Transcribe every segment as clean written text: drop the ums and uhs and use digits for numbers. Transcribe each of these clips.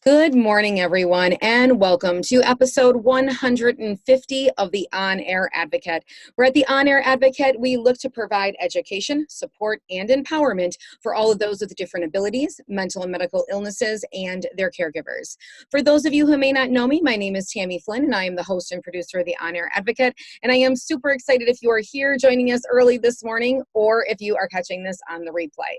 Good morning, everyone, and welcome to episode 150 of the On Air Advocate. We're at the On Air Advocate. We look to provide education, support, and empowerment for all of those with different abilities, mental and medical illnesses, and their caregivers. For those of you who may not know me, my name is Tammy Flynn, and I am the host and producer of the On Air Advocate. And I am super excited if you are here joining us early this morning, or if you are catching this on the replay.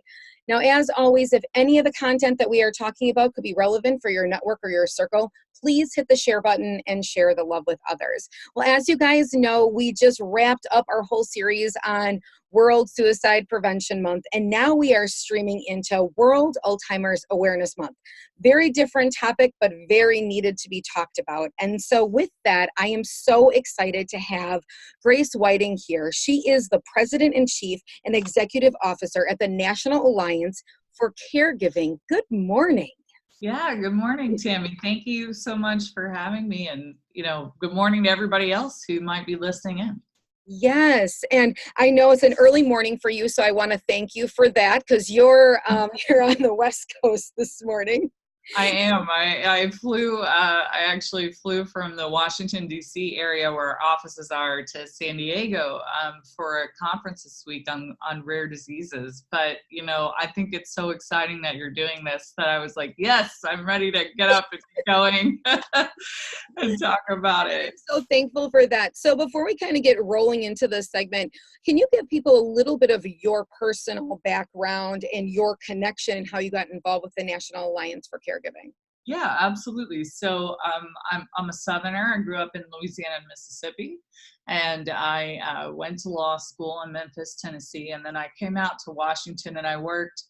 Now, as always, if any of the content that we are talking about could be relevant for your network or your circle, please hit the share button and share the love with others. Well, as you guys know, we just wrapped up our whole series on World Suicide Prevention Month, and now we are streaming into World Alzheimer's Awareness Month. Very different topic, but very needed to be talked about. And so with that, I am so excited to have Grace Whiting here. She is the President-in-Chief and Executive Officer at the National Alliance for Caregiving. Good morning. Yeah, good morning, Tammy. Thank you so much for having me. And, good morning to everybody else who might be listening in. Yes, and I know it's an early morning for you, so I want to thank you for that because you're on the West Coast this morning. I am. I actually flew from the Washington, D.C. area where our offices are to San Diego for a conference this week on rare diseases. But, I think it's so exciting that you're doing this that I was like, yes, I'm ready to get up and keep going and talk about it. I'm so thankful for that. So before we kind of get rolling into this segment, can you give people a little bit of your personal background and your connection and how you got involved with the National Alliance for Caregiving? Yeah, absolutely. So I'm a Southerner. I grew up in Louisiana and Mississippi, and I went to law school in Memphis, Tennessee, and then I came out to Washington and I worked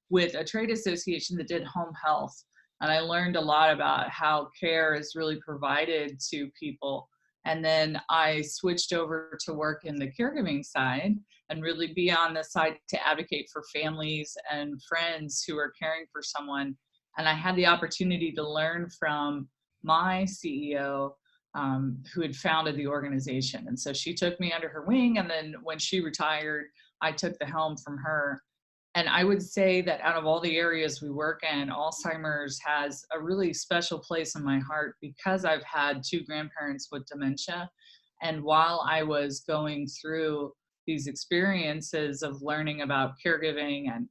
with a trade association that did home health. And I learned a lot about how care is really provided to people. And then I switched over to work in the caregiving side and really be on the side to advocate for families and friends who are caring for someone. And I had the opportunity to learn from my CEO who had founded the organization. And so she took me under her wing. And then when she retired, I took the helm from her. And I would say that out of all the areas we work in, Alzheimer's has a really special place in my heart because I've had two grandparents with dementia. And while I was going through these experiences of learning about caregiving and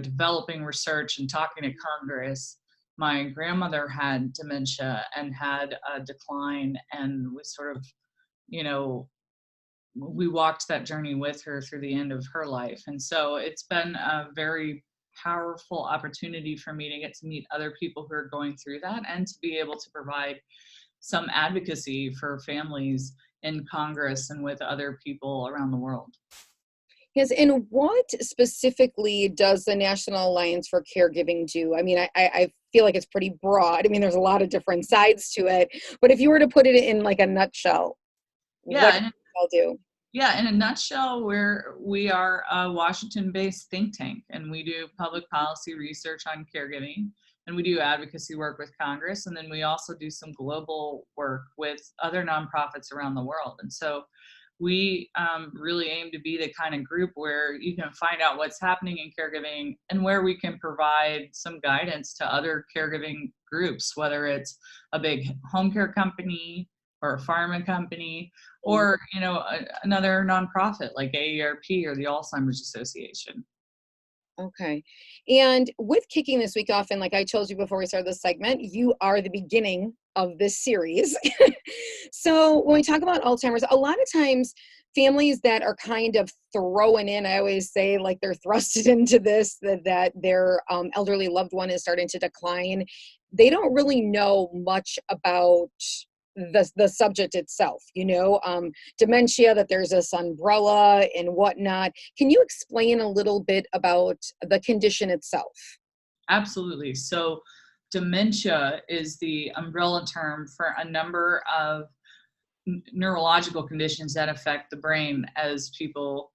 developing research and talking to Congress, my grandmother had dementia and had a decline, and we sort of, we walked that journey with her through the end of her life. And so it's been a very powerful opportunity for me to get to meet other people who are going through that and to be able to provide some advocacy for families in Congress and with other people around the world. Yes, and what specifically does the National Alliance for Caregiving do? I mean, I feel like it's pretty broad. I mean, there's a lot of different sides to it, but if you were to put it in like a nutshell, what do you all do? Yeah, in a nutshell, we are a Washington-based think tank, and we do public policy research on caregiving, and we do advocacy work with Congress, and then we also do some global work with other nonprofits around the world. And so we really aim to be the kind of group where you can find out what's happening in caregiving and where we can provide some guidance to other caregiving groups, whether it's a big home care company or a pharma company or, another nonprofit like AARP or the Alzheimer's Association. Okay. And with kicking this week off, and like I told you before we started this segment, you are the beginning of this series. So when we talk about Alzheimer's, a lot of times families that are kind of thrown in, I always say like they're thrusted into this, that their elderly loved one is starting to decline. They don't really know much about the subject itself, dementia, that there's this umbrella and whatnot. Can you explain a little bit about the condition itself? Absolutely. So dementia is the umbrella term for a number of neurological conditions that affect the brain as people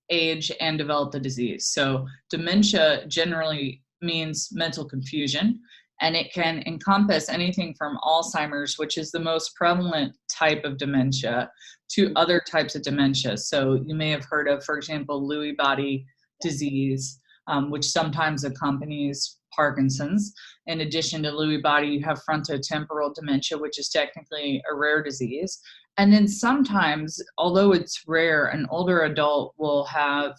age and develop the disease. So dementia generally means mental confusion, and it can encompass anything from Alzheimer's, which is the most prevalent type of dementia, to other types of dementia. So you may have heard of, for example, Lewy body disease, which sometimes accompanies Parkinson's. In addition to Lewy body, you have frontotemporal dementia, which is technically a rare disease. And then sometimes, although it's rare, an older adult will have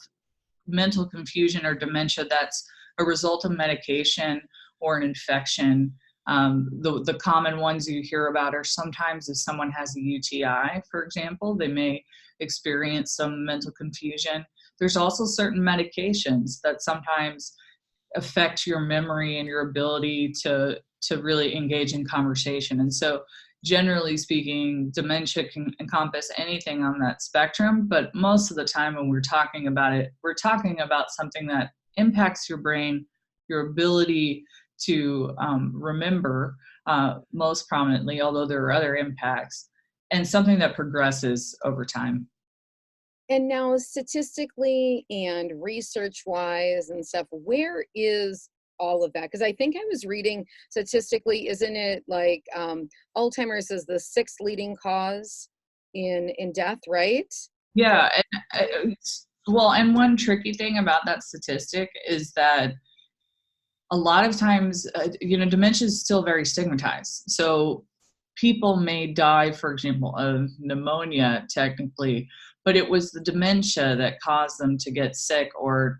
mental confusion or dementia that's a result of medication or an infection. The common ones you hear about are sometimes if someone has a UTI, for example, they may experience some mental confusion. There's also certain medications that sometimes affect your memory and your ability to really engage in conversation. And so generally speaking, dementia can encompass anything on that spectrum, but most of the time when we're talking about it, we're talking about something that impacts your brain, your ability to remember most prominently, although there are other impacts, and something that progresses over time. And now, statistically and research wise and stuff, where is all of that? Because I think I was reading statistically, isn't it like Alzheimer's is the sixth leading cause in death, right? Yeah. Well, and one tricky thing about that statistic is that a lot of times, dementia is still very stigmatized. So people may die, for example, of pneumonia technically, but it was the dementia that caused them to get sick or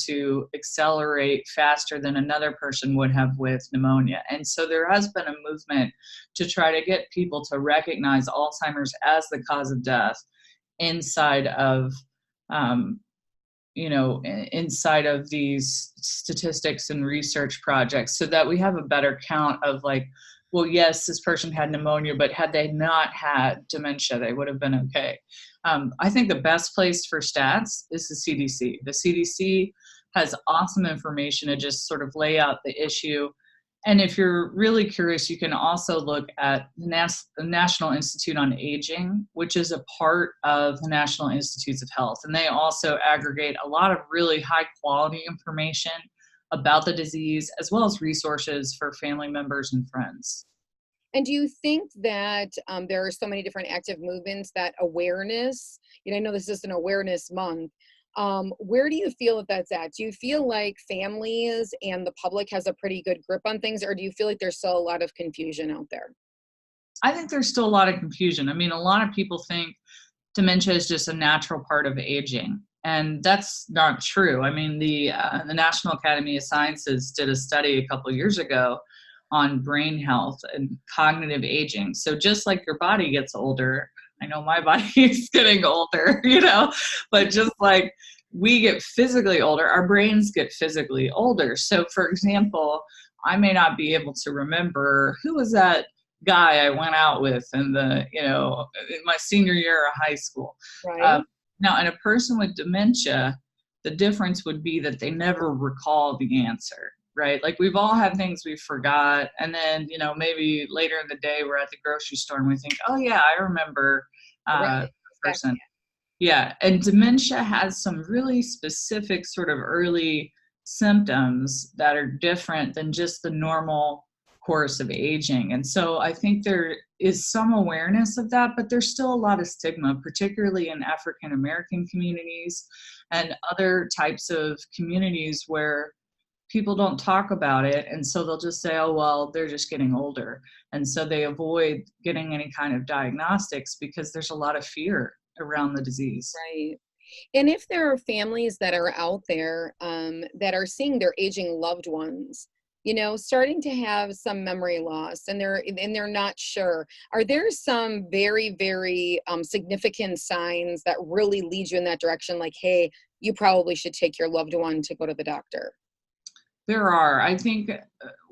to accelerate faster than another person would have with pneumonia. And so there has been a movement to try to get people to recognize Alzheimer's as the cause of death inside of inside of these statistics and research projects, so that we have a better count of like, well, yes, this person had pneumonia, but had they not had dementia, they would have been okay. I think the best place for stats is the CDC. The CDC has awesome information to just sort of lay out the issue. And if you're really curious, you can also look at the National Institute on Aging, which is a part of the National Institutes of Health. And they also aggregate a lot of really high quality information about the disease, as well as resources for family members and friends. And do you think that there are so many different active movements that awareness, I know this is an awareness month, where do you feel that that's at? Do you feel like families and the public has a pretty good grip on things, or do you feel like there's still a lot of confusion out there? I think there's still a lot of confusion. I mean, a lot of people think dementia is just a natural part of aging, and that's not true. I mean, the National Academy of Sciences did a study a couple of years ago on brain health and cognitive aging. So just like your body gets older, I know my body is getting older, but just like we get physically older, our brains get physically older. So for example, I may not be able to remember who was that guy I went out with in my senior year of high school. Right. Now, in a person with dementia, the difference would be that they never recall the answer, right? Like we've all had things we forgot. And then, maybe later in the day, we're at the grocery store and we think, oh yeah, I remember Right. the person. Yeah. And dementia has some really specific sort of early symptoms that are different than just the normal course of aging. And so I think there is some awareness of that, but there's still a lot of stigma, particularly in African American communities and other types of communities where people don't talk about it. And so they'll just say, oh, well, they're just getting older. And so they avoid getting any kind of diagnostics because there's a lot of fear around the disease. Right. And if there are families that are out there that are seeing their aging loved ones, starting to have some memory loss, and they're not sure, are there some very, very significant signs that really lead you in that direction? Like, hey, you probably should take your loved one to go to the doctor. There are, I think,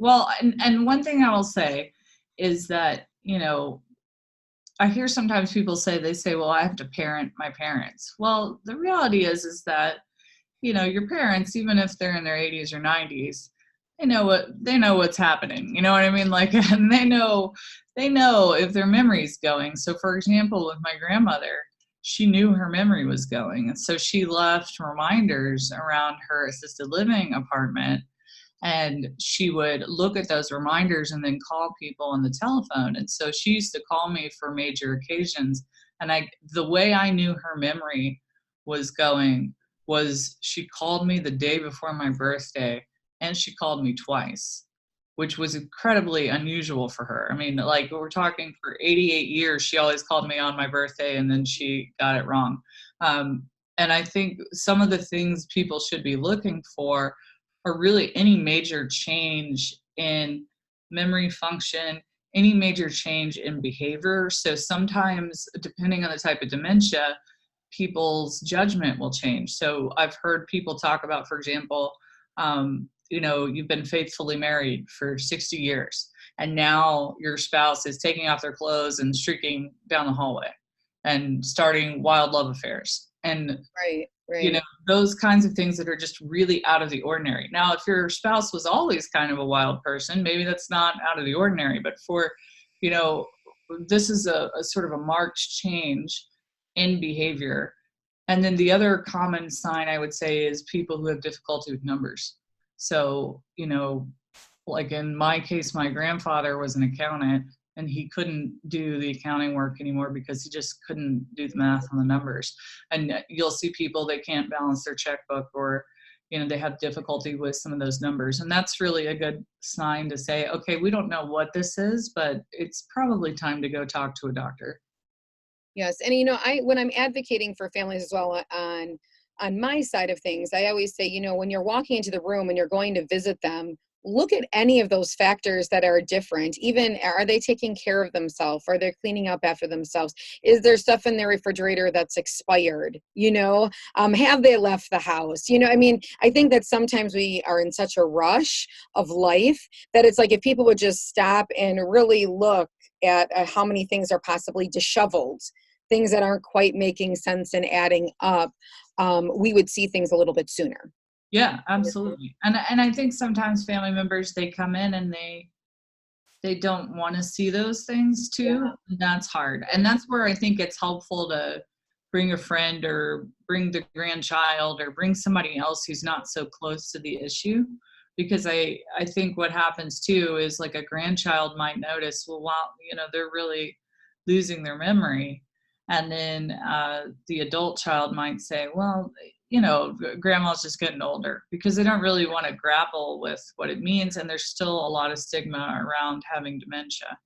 and one thing I will say is that, I hear sometimes people say, well, I have to parent my parents. Well, the reality is that, your parents, even if they're in their 80s or 90s, they know what's happening. You know what I mean? Like, and they know if their memory's going. So for example, with my grandmother, she knew her memory was going. And so she left reminders around her assisted living apartment. And she would look at those reminders and then call people on the telephone. And so she used to call me for major occasions. And the way I knew her memory was going was she called me the day before my birthday and she called me twice, which was incredibly unusual for her. I mean, like we're talking for 88 years, she always called me on my birthday and then she got it wrong. Um, and I think some of the things people should be looking for are really any major change in memory function, any major change in behavior. So sometimes, depending on the type of dementia, people's judgment will change. So I've heard people talk about, for example, you've been faithfully married for 60 years, and now your spouse is taking off their clothes and streaking down the hallway and starting wild love affairs. And Right, you know, right. those kinds of things that are just really out of the ordinary. Now, if your spouse was always kind of a wild person, maybe that's not out of the ordinary, but for, you know, this is a sort of a marked change in behavior. And then the other common sign I would say is people who have difficulty with numbers. So, like in my case, my grandfather was an accountant and he couldn't do the accounting work anymore because he just couldn't do the math on the numbers. And you'll see people that can't balance their checkbook, or they have difficulty with some of those numbers. And that's really a good sign to say, okay, we don't know what this is, but it's probably time to go talk to a doctor. Yes, and I when I'm advocating for families as well on my side of things, I always say, when you're walking into the room and you're going to visit them, look at any of those factors that are different. Even, are they taking care of themselves? Are they cleaning up after themselves? Is there stuff in their refrigerator that's expired? Have they left the house? I mean, I think that sometimes we are in such a rush of life that it's like if people would just stop and really look at how many things are possibly disheveled, things that aren't quite making sense and adding up, we would see things a little bit sooner. Yeah, absolutely. And I think sometimes family members, they come in and they don't want to see those things too. Yeah. And that's hard. And that's where I think it's helpful to bring a friend or bring the grandchild or bring somebody else who's not so close to the issue. Because I think what happens too is like a grandchild might notice, well, wow, they're really losing their memory. And then the adult child might say, well, grandma's just getting older, because they don't really want to grapple with what it means. And there's still a lot of stigma around having dementia.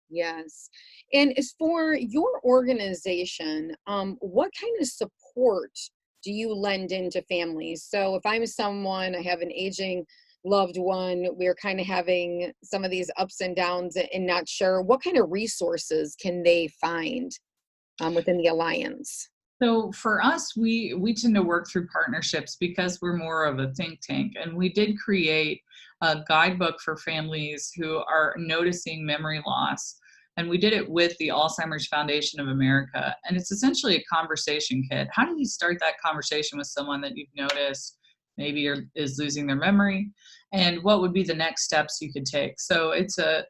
Yes. And as for your organization, what kind of support do you lend into families? So if I'm someone, I have an aging loved one, we're kind of having some of these ups and downs and not sure, what kind of resources can they find within the Alliance? So for us, we tend to work through partnerships because we're more of a think tank, and we did create a guidebook for families who are noticing memory loss. And we did it with the Alzheimer's Foundation of America. And it's essentially a conversation kit. How do you start that conversation with someone that you've noticed maybe is losing their memory? And what would be the next steps you could take? So it's a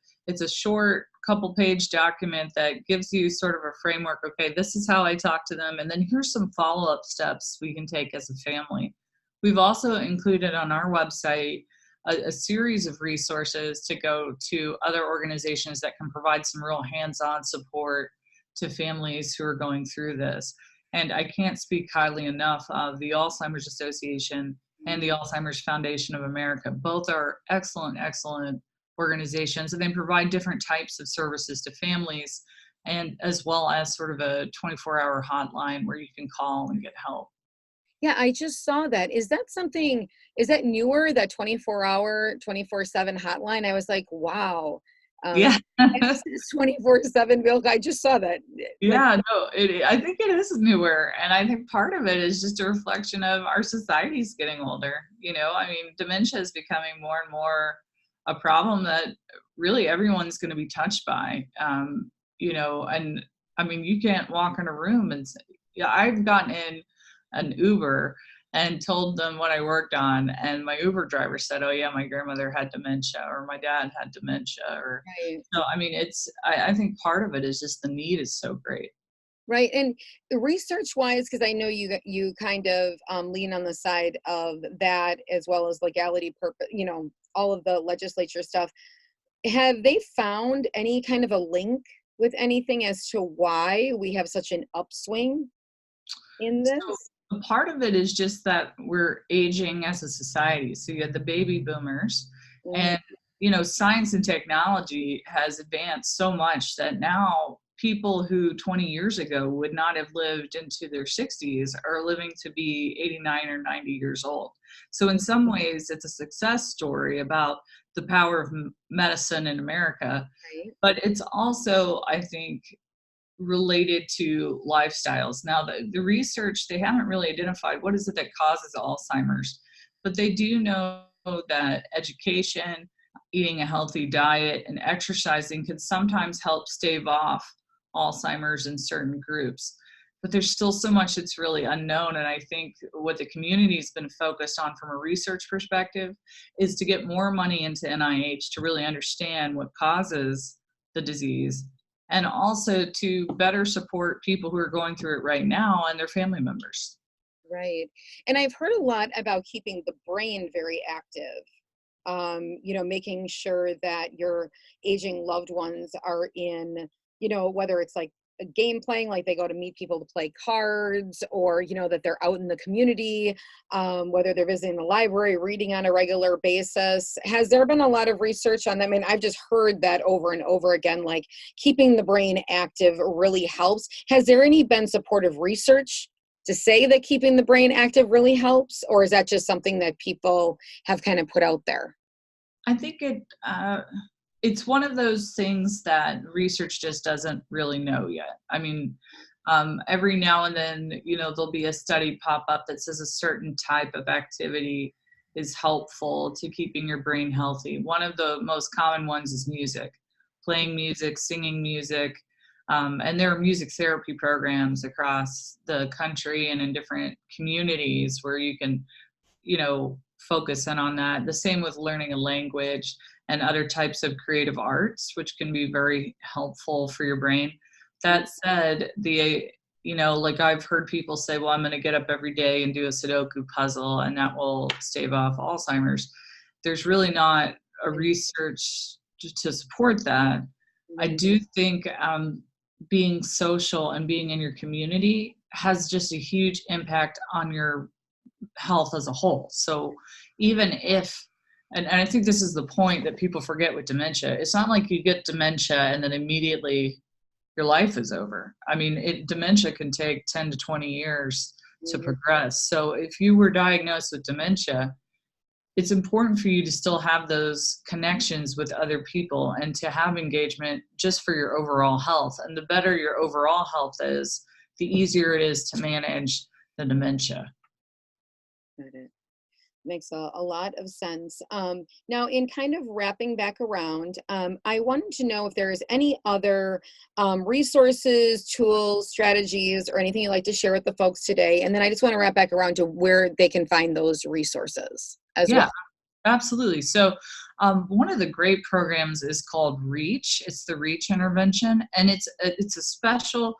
short couple page document that gives you sort of a framework. Okay, this is how I talk to them. And then here's some follow-up steps we can take as a family. We've also included on our website a series of resources to go to other organizations that can provide some real hands-on support to families who are going through this. And I can't speak highly enough of the Alzheimer's Association and the Alzheimer's Foundation of America. Both are excellent organizations, and they provide different types of services to families, and as well as sort of a 24-hour hotline where you can call and get help. Yeah, I just saw that. Is that newer, that 24-hour, 24/7 hotline? I was like, wow. Yeah. Access 24/7 milk. I just saw that. Like, Yeah, no, I think it is newer. And I think part of it is just a reflection of our society's getting older. I mean, dementia is becoming more and more a problem that really everyone's going to be touched by. And I mean, you can't walk in a room and say, yeah, I've gotten in an Uber and told them what I worked on. And my Uber driver said, oh, yeah, my grandmother had dementia, or my dad had dementia. Or right. so, I mean, I think part of it is just the need is so great. Right. And research wise, because I know you kind of lean on the side of that as well as legality purpose, all of the legislature stuff. Have they found any kind of a link with anything as to why we have such an upswing in So this? a part of it is just that we're aging as a society. So you had the baby boomers, Mm, and science and technology has advanced so much that now people who 20 years ago would not have lived into their 60s are living to be 89 or 90 years old. So in some ways, it's a success story about the power of medicine in America, right, but it's also, I think, related to lifestyles. Now, the research, they haven't really identified what is it that causes Alzheimer's, but they do know that education, eating a healthy diet, and exercising can sometimes help stave off Alzheimer's in certain groups. But there's still so much that's really unknown. And I think what the community's been focused on from a research perspective is to get more money into NIH to really understand what causes the disease, and also to better support people who are going through it right now and their family members. right. And I've heard a lot about keeping the brain very active. Making sure that your aging loved ones are in, whether it's like a game playing, like they go to meet people to play cards, or, that they're out in the community, whether they're visiting the library, reading on a regular basis. Has there been a lot of research on that? I mean, I've just heard that over and over again, like keeping the brain active really helps. Has there any been supportive research to say that keeping the brain active really helps, or is that just something that people have kind of put out there? I think it's one of those things that research just doesn't really know yet. I mean, every now and then, there'll be a study pop up that says a certain type of activity is helpful to keeping your brain healthy. One of the most common ones is music, playing music, singing music. And there are music therapy programs across the country and in different communities where you can focus in on that. The same with learning a language and other types of creative arts, which can be very helpful for your brain. That said, like I've heard people say, well, I'm going to get up every day and do a Sudoku puzzle and that will stave off Alzheimer's. There's really not a research to support that. I do think being social and being in your community has just a huge impact on your health as a whole. So even if, and I think this is the point that people forget with dementia, it's not like you get dementia and then immediately your life is over. I mean, dementia can take 10 to 20 years to Mhm. progress. So if you were diagnosed with dementia, it's important for you to still have those connections with other people and to have engagement just for your overall health. And the better your overall health is, the easier it is to manage the dementia. Got it. Makes a lot of sense. Now, in kind of wrapping back around, I wanted to know if there is any other resources, tools, strategies, or anything you'd like to share with the folks today. And then I just want to wrap back around to where they can find those resources as Yeah, well. absolutely. So, one of the great programs is called REACH. It's the REACH intervention, and it's a special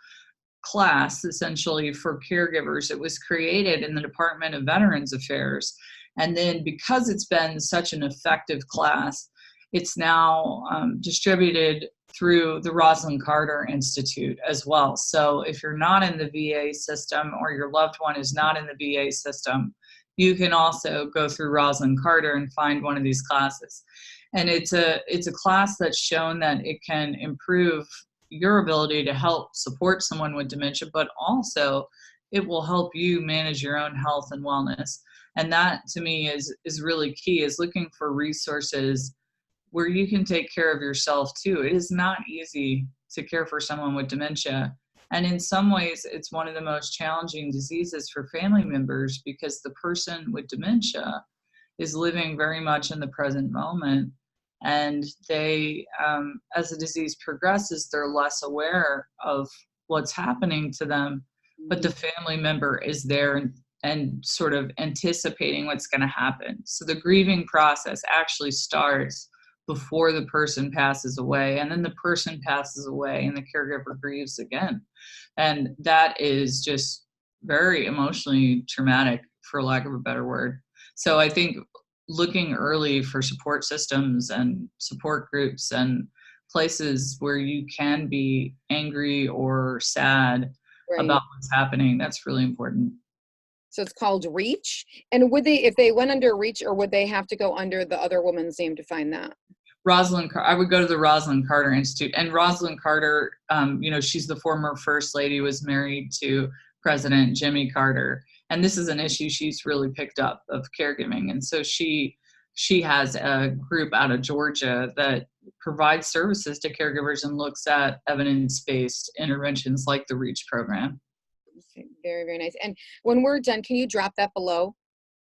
class essentially for caregivers. It was created in the Department of Veterans Affairs, and then because it's been such an effective class, it's now distributed through the Rosalind Carter Institute as well. So, if you're not in the VA system or your loved one is not in the VA system, you can also go through Rosalind Carter and find one of these classes. And it's a class that's shown that it can improve your ability to help support someone with dementia, but also it will help you manage your own health and wellness. And that to me is really key, is looking for resources where you can take care of yourself too. It is not easy to care for someone with dementia. And in some ways, it's one of the most challenging diseases for family members because the person with dementia is living very much in the present moment. And they, as the disease progresses, they're less aware of what's happening to them, but the Mhm. family member is there and sort of anticipating what's going to happen. So the grieving process actually starts before the person passes away, and then the person passes away and the caregiver grieves again. And that is just very emotionally traumatic, for lack of a better word. So I think looking early for support systems and support groups and places where you can be angry or sad Right. about what's happening, that's really important. So it's called Reach. And would they, if they went under Reach, or would they have to go under the other woman's name to find that? I would go to the Rosalind Carter Institute. And Rosalind Carter, she's the former first lady, was married to President Jimmy Carter. And this is an issue she's really picked up, of caregiving. And so she has a group out of Georgia that provides services to caregivers and looks at evidence-based interventions like the REACH program. Okay, very, very nice. And when we're done, can you drop that below?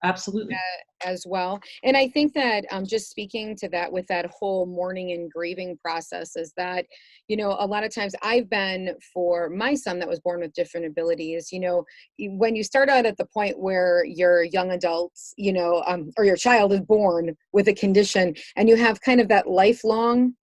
Absolutely. As well. And I think that just speaking to that with that whole mourning and grieving process is that, a lot of times I've been, for my son that was born with different abilities, when you start out at the point where your young adults, or your child is born with a condition, and you have kind of that lifelong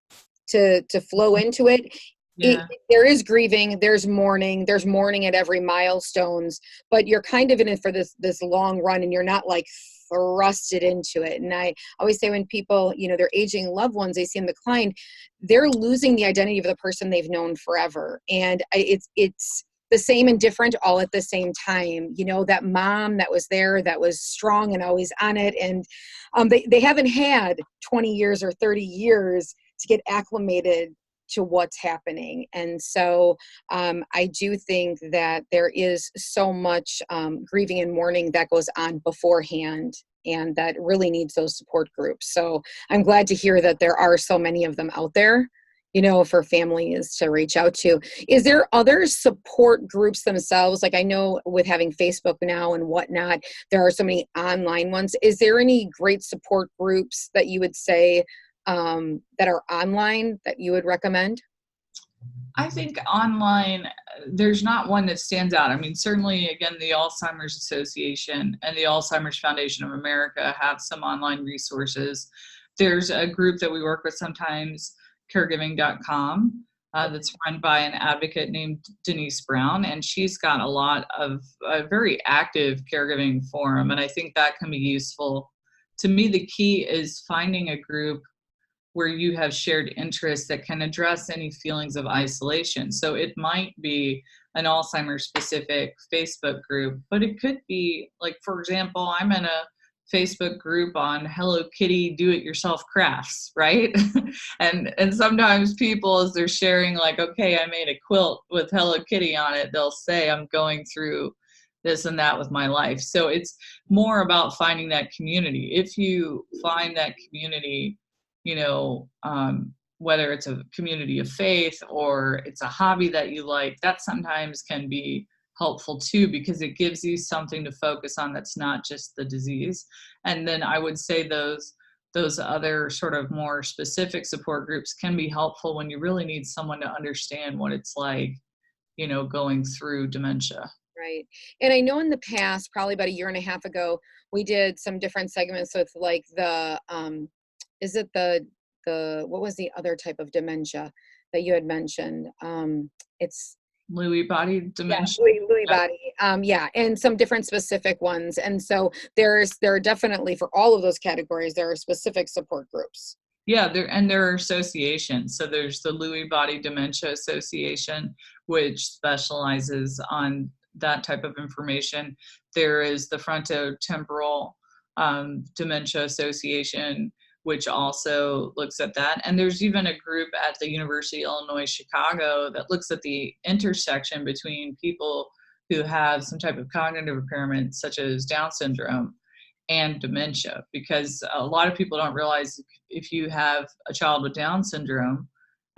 to flow into it. Yeah. There is grieving, there's mourning at every milestones, but you're kind of in it for this long run, and you're not like thrusted into it. And I always say, when people, their aging loved ones, they see them decline, they're losing the identity of the person they've known forever. And it's the same and different all at the same time. That mom that was there, that was strong and always on it, and they haven't had 20 years or 30 years to get acclimated to what's happening. And so I do think that there is so much grieving and mourning that goes on beforehand, and that really needs those support groups. So I'm glad to hear that there are so many of them out there, for families to reach out to. Is there other support groups themselves? Like, I know with having Facebook now and whatnot, there are so many online ones. Is there any great support groups that you would say that are online that you would recommend? I think online, there's not one that stands out. I mean, certainly, again, the Alzheimer's Association and the Alzheimer's Foundation of America have some online resources. There's a group that we work with sometimes, caregiving.com, that's run by an advocate named Denise Brown, and she's got a lot of a very active caregiving forum, and I think that can be useful. To me, the key is finding a group where you have shared interests that can address any feelings of isolation. So it might be an Alzheimer's specific Facebook group, but it could be, like, for example, I'm in a Facebook group on Hello Kitty do-it-yourself crafts, right? and sometimes people, as they're sharing, like, okay, I made a quilt with Hello Kitty on it, they'll say, I'm going through this and that with my life. So it's more about finding that community. If you find that community, whether it's a community of faith or it's a hobby that you like, that sometimes can be helpful too, because it gives you something to focus on that's not just the disease. And then I would say those other sort of more specific support groups can be helpful when you really need someone to understand what it's like, going through dementia. Right. And I know in the past, probably about a year and a half ago, we did some different segments with, like, the is it the what was the other type of dementia that you had mentioned? It's Lewy body dementia. Yeah, Lewy body. Yeah, and some different specific ones. And so there are definitely, for all of those categories, there are specific support groups. Yeah, there are associations. So there's the Lewy Body Dementia Association, which specializes on that type of information. There is the Frontotemporal Dementia Association, which also looks at that. And there's even a group at the University of Illinois Chicago that looks at the intersection between people who have some type of cognitive impairment, such as Down syndrome, and dementia, because a lot of people don't realize if you have a child with Down syndrome,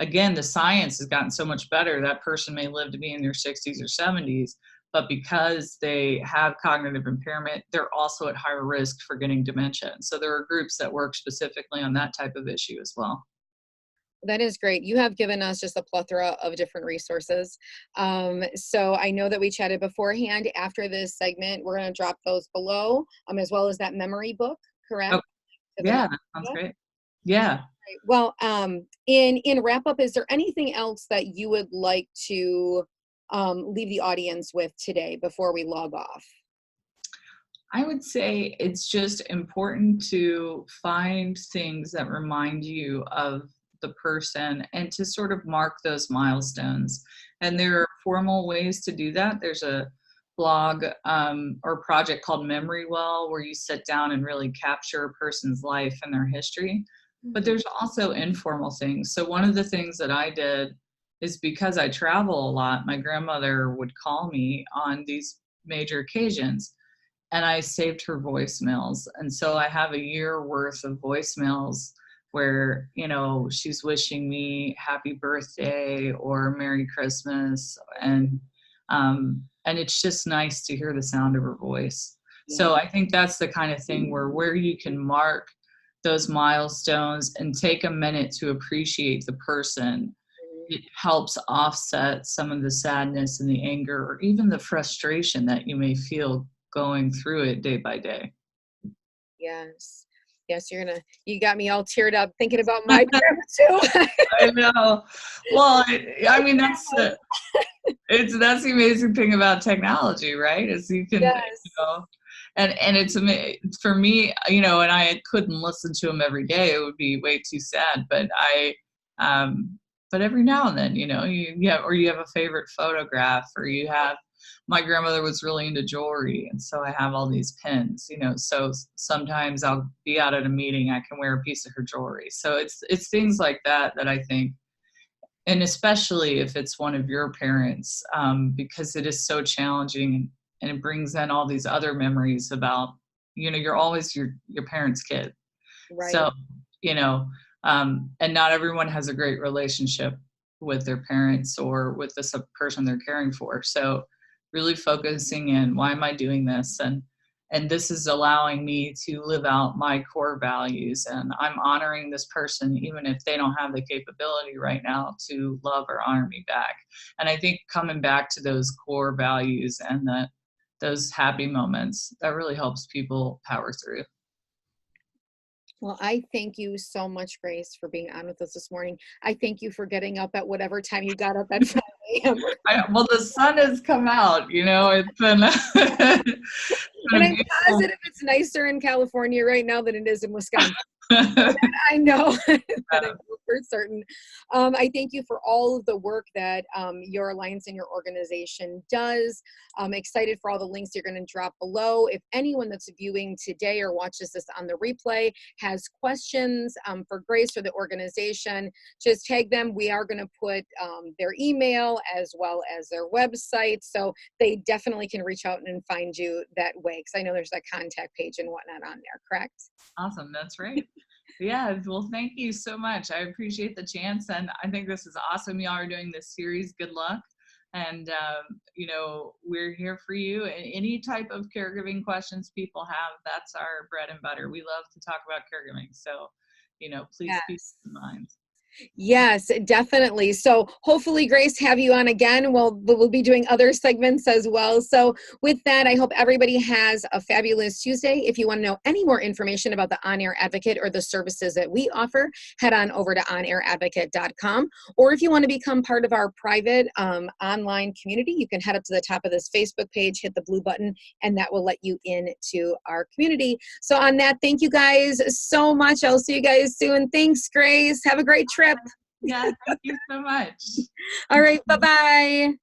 again, the science has gotten so much better, that person may live to be in their 60s or 70s, but because they have cognitive impairment, they're also at higher risk for getting dementia. And so there are groups that work specifically on that type of issue as well. That is great. You have given us just a plethora of different resources. So I know that we chatted beforehand. After this segment, we're going to drop those below, as well as that memory book, correct? Oh, yeah, that sounds great. Yeah. Well, in wrap up, is there anything else that you would like to leave the audience with today before we log off? I would say it's just important to find things that remind you of the person and to sort of mark those milestones. And there are formal ways to do that. There's a blog or project called Memory Well, where you sit down and really capture a person's life and their history. But there's also informal things. So one of the things that I did is, because I travel a lot, my grandmother would call me on these major occasions, and I saved her voicemails. And so I have a year worth of voicemails where, you know, she's wishing me happy birthday or Merry Christmas. And it's just nice to hear the sound of her voice. Yeah. So I think that's the kind of thing where you can mark those milestones and take a minute to appreciate the person. It helps offset some of the sadness and the anger, or even the frustration that you may feel going through it day by day. Yes. Yes, you got me all teared up thinking about my grandma too. I know. Well, I mean, that's the amazing thing about technology, right? Is you can, Yes. you know, and it's for me, you know, and I couldn't listen to them every day. It would be way too sad. But every now and then, you know, you have a favorite photograph, or you have. My grandmother was really into jewelry, and so I have all these pins, you know. So sometimes I'll be out at a meeting, I can wear a piece of her jewelry. So it's things like that I think. And especially if it's one of your parents, because it is so challenging, and it brings in all these other memories about, you know, you're always your parents' kid. Right. So, you know, and not everyone has a great relationship with their parents or with the person they're caring for. So really focusing in, why am I doing this? And this is allowing me to live out my core values, and I'm honoring this person even if they don't have the capability right now to love or honor me back. And I think coming back to those core values and those happy moments, that really helps people power through. Well, I thank you so much, Grace, for being on with us this morning. I thank you for getting up at whatever time you got up at 5 a.m. Well, the sun has come out, you know, it's been, And I'm positive it's nicer in California right now than it is in Wisconsin. I know for certain. I thank you for all of the work that your alliance and your organization does. I'm excited for all the links you're going to drop below. If anyone that's viewing today or watches this on the replay has questions for Grace or the organization, just tag them. We are going to put their email as well as their website, so they definitely can reach out and find you that way, because I know there's a contact page and whatnot on there, correct? Awesome. That's right. Yeah. Well, thank you so much. I appreciate the chance. And I think this is awesome. Y'all are doing this series. Good luck. And, you know, we're here for you. And any type of caregiving questions people have, that's our bread and butter. We love to talk about caregiving. So, you know, please keep in mind. Yes, definitely. So hopefully, Grace, have you on again. We'll be doing other segments as well. So with that, I hope everybody has a fabulous Tuesday. If you want to know any more information about the On Air Advocate or the services that we offer, head on over to onairadvocate.com. Or if you want to become part of our private online community, you can head up to the top of this Facebook page, hit the blue button, and that will let you into our community. So on that, thank you guys so much. I'll see you guys soon. Thanks, Grace. Have a great trip. Yeah, thank you so much. All right, bye-bye.